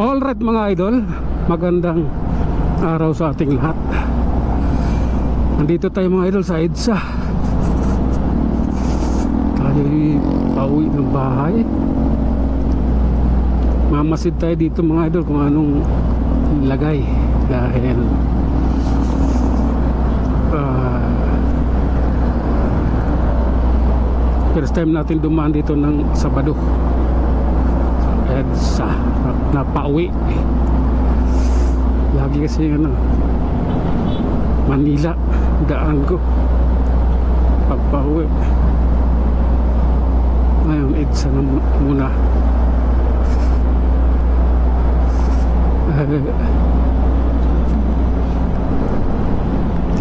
Alright mga idol, magandang araw sa ating lahat. Nandito tayo mga idol sa EDSA. Tayo'y pauwi ng bahay. Mamasid tayo dito mga idol kung anong lagay. Dahil first time natin dumaan dito ng Sabado sa EDSA na pauwi. Lagi kasi Manila daan ko pagpauwi. Ngayon EDSA na muna.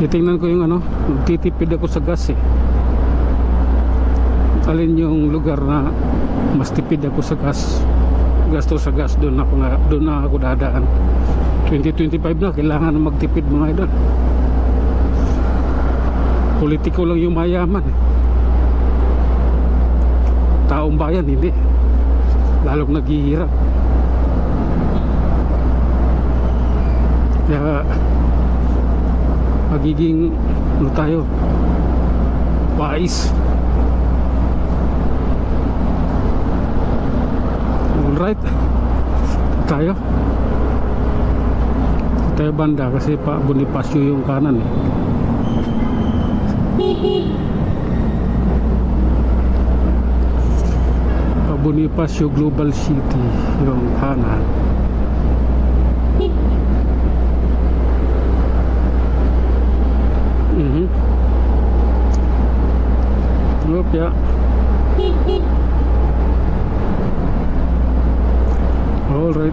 Titingnan ko yung titipid ako sa gas alin yung lugar na mas tipid ako sa gas, gasto sa gas. Doon na ako dadaan. 2025 na, kailangan na magtipid mga idol. Politiko lang yung mayaman taong bayan hindi, lalong naghihirap. Kaya magiging tayo wise. Alright, tayo banda kasi pa Bonifacio yung kanan pa Bonifacio Global City yung kanan. Yeah. All right.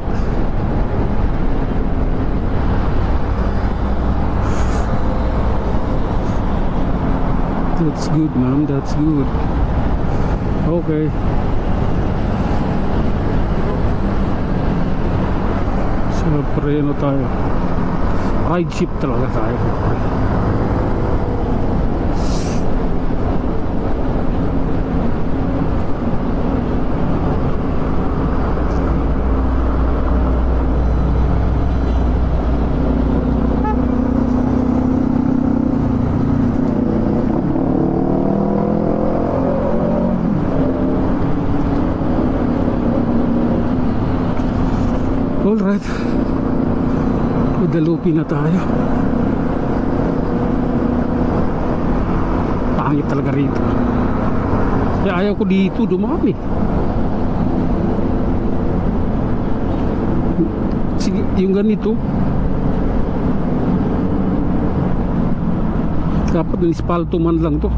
That's good, ma'am. That's good. Okay. Siyempre, tayo? Ride ship talaga tayo. Alright, Guadalupe na tayo. Pangit talaga rito. Kaya ayaw ko dito dumami. Sige, yung ganito dapat minispalto man lang to.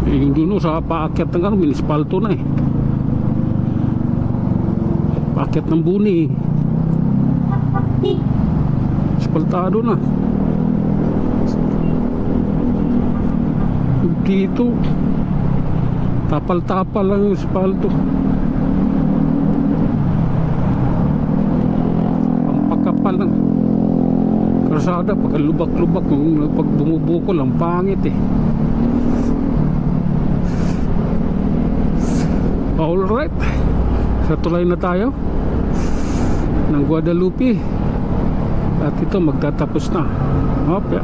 Yung dun sa paakyat ng minispalto na paakyat ng Buni spaltado na. Dito tapal-tapal lang yung spalto. Ang pagkapal ng karsada, pag lubak-lubak, pag bumubukol ang pangit Alright, sa tulay na tayo ng Guadalupe at ito magtatapos na. Okay.